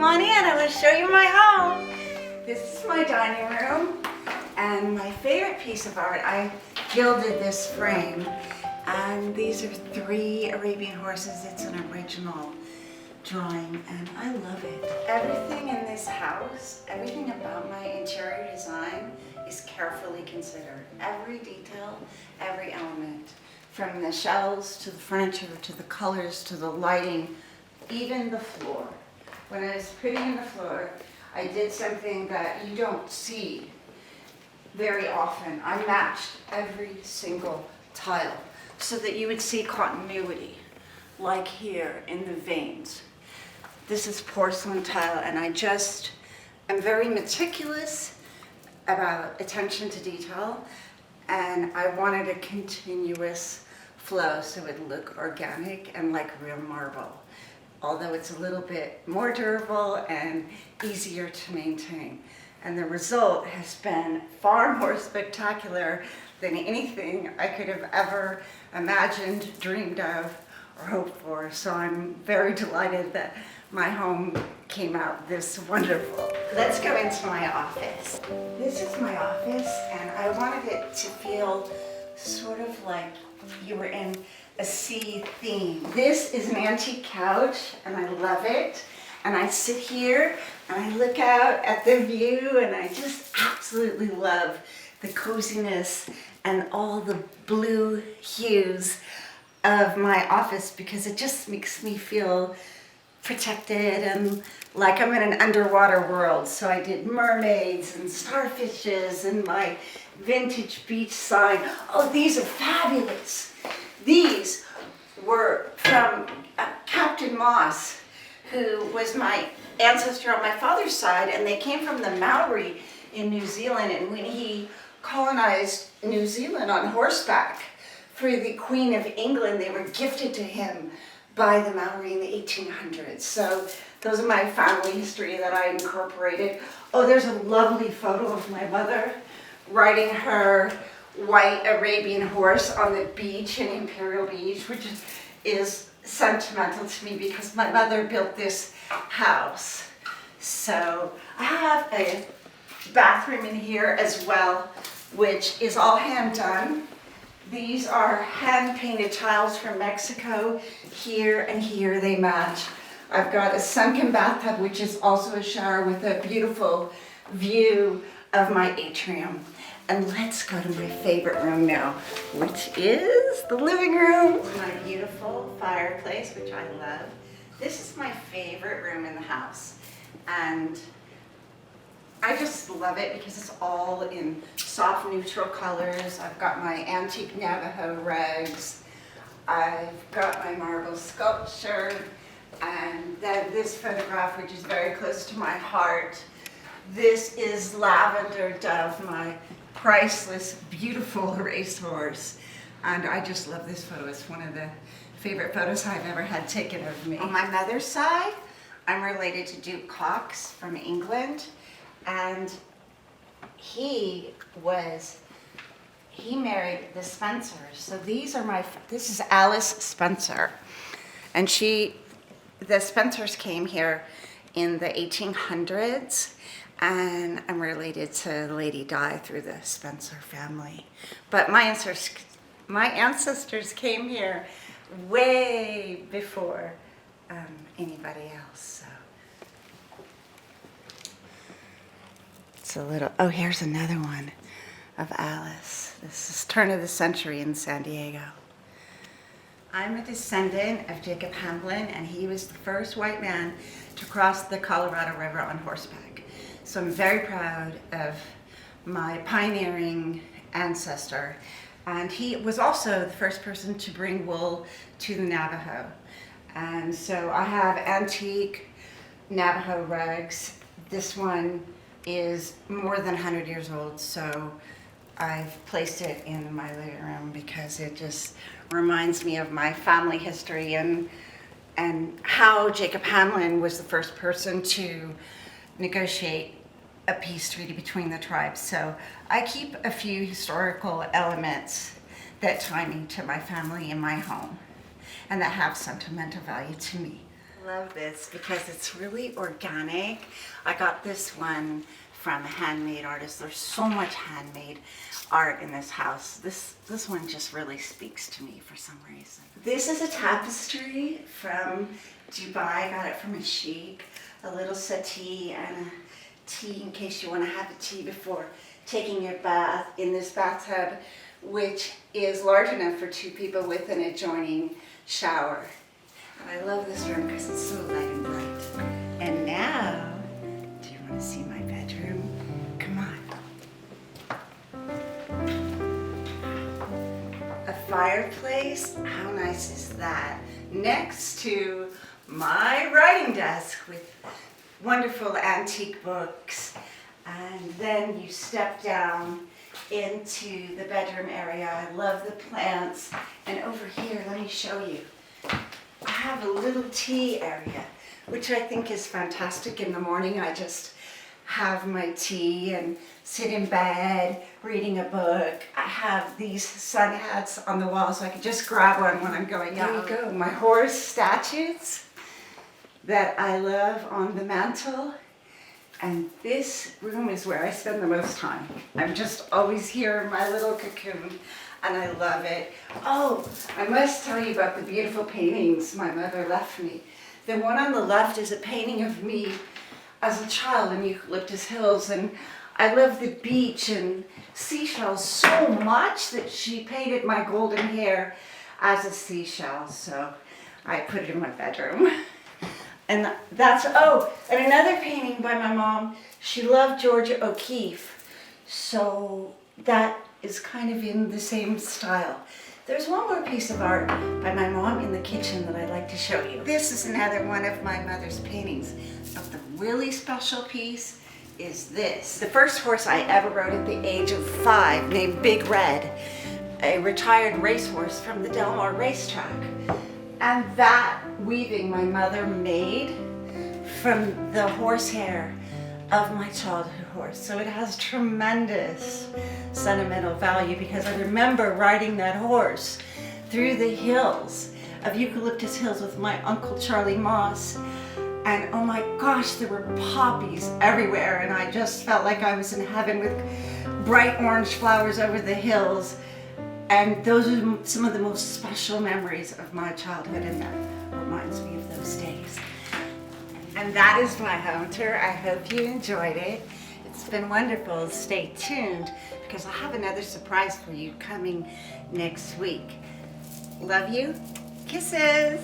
Come on in, I will show you my home. This is my dining room, and my favorite piece of art, I gilded this frame, and these are 3 Arabian horses. It's an original drawing, and I love it. Everything in this house, everything about my interior design is carefully considered. Every detail, every element, from the shelves to the furniture to the colors to the lighting, even the floor. When I was putting in the floor, I did something that you don't see very often. I matched every single tile so that you would see continuity, like here in the veins. This is porcelain tile, and I just am very meticulous about attention to detail, and I wanted a continuous flow so it would look organic and like real marble, although it's a little bit more durable and easier to maintain. And the result has been far more spectacular than anything I could have ever imagined, dreamed of, or hoped for. So I'm very delighted that my home came out this wonderful. Let's go into my office. This is my office, and I wanted it to feel sort of like you were in a sea theme. This is an antique couch, and I love it. And I sit here and I look out at the view, and I just absolutely love the coziness and all the blue hues of my office, because it just makes me feel protected and like I'm in an underwater world. So I did mermaids and starfishes and my vintage beach sign. Oh, these are fabulous. These were from Captain Moss, who was my ancestor on my father's side, and they came from the Maori in New Zealand. And when he colonized New Zealand on horseback for the Queen of England, they were gifted to him by the Maori in the 1800s. So those are my family history that I incorporated. Oh, there's a lovely photo of my mother riding her white Arabian horse on the beach in Imperial Beach, which is sentimental to me because my mother built this house. So I have a bathroom in here as well, which is all hand done. These are hand painted tiles from Mexico. Here and here they match. I've got a sunken bathtub, which is also a shower with a beautiful view of my atrium. And let's go to my favorite room now, which is the living room. My beautiful fireplace, which I love. This is my favorite room in the house. And I just love it because it's all in soft, neutral colors. I've got my antique Navajo rugs. I've got my marble sculpture. And then this photograph, which is very close to my heart. This is Lavender Dove, my priceless, beautiful racehorse. And I just love this photo. It's one of the favorite photos I've ever had taken of me. On my mother's side, I'm related to Duke Cox from England. And he married the Spencers. So these are this is Alice Spencer. And the Spencers came here in the 1800s. And I'm related to Lady Di through the Spencer family. But my ancestors came here way before anybody else. So it's a little, oh, here's another one of Alice. This is turn of the century in San Diego. I'm a descendant of Jacob Hamblin, and he was the first white man to cross the Colorado River on horseback. So I'm very proud of my pioneering ancestor. And he was also the first person to bring wool to the Navajo. And so I have antique Navajo rugs. This one is more than 100 years old, so I've placed it in my living room because it just reminds me of my family history and how Jacob Hamblin was the first person to negotiate a peace treaty between the tribes. So I keep a few historical elements that tie me to my family and my home, and that have sentimental value to me. Love this because it's really organic. I got this one from a handmade artist. There's so much handmade art in this house. This one just really speaks to me for some reason. This is a tapestry from Dubai. I got it from a sheik. A little settee and a tea in case you want to have a tea before taking your bath in this bathtub, which is large enough for 2 people with an adjoining shower. And I love this room because it's so light and bright. And now, do you want to see my bedroom? Come on. A fireplace, how nice is that? Next to my writing desk with wonderful antique books. And then you step down into the bedroom area. I love the plants. And over here, let me show you. I have a little tea area, which I think is fantastic. In the morning, I just have my tea and sit in bed reading a book. I have these sun hats on the wall, so I can just grab one when I'm going out. There you go, my horse statues that I love on the mantle. And this room is where I spend the most time. I'm just always here in my little cocoon, and I love it. Oh, I must tell you about the beautiful paintings my mother left me. The one on the left is a painting of me as a child in Eucalyptus Hills, and I love the beach and seashells so much that she painted my golden hair as a seashell, so I put it in my bedroom. And that's, oh, and another painting by my mom, she loved Georgia O'Keeffe, so that is kind of in the same style. There's one more piece of art by my mom in the kitchen that I'd like to show you. This is another one of my mother's paintings, but the really special piece is this. The first horse I ever rode at the age of 5, named Big Red, a retired racehorse from the Del Mar racetrack. And that weaving my mother made from the horsehair of my childhood horse. So it has tremendous sentimental value because I remember riding that horse through the hills of Eucalyptus Hills with my Uncle Charlie Moss. And oh my gosh, there were poppies everywhere, and I just felt like I was in heaven with bright orange flowers over the hills. And those are some of the most special memories of my childhood, and that reminds me of those days. And that is my home tour. I hope you enjoyed it. It's been wonderful. Stay tuned because I have another surprise for you coming next week. Love you. Kisses.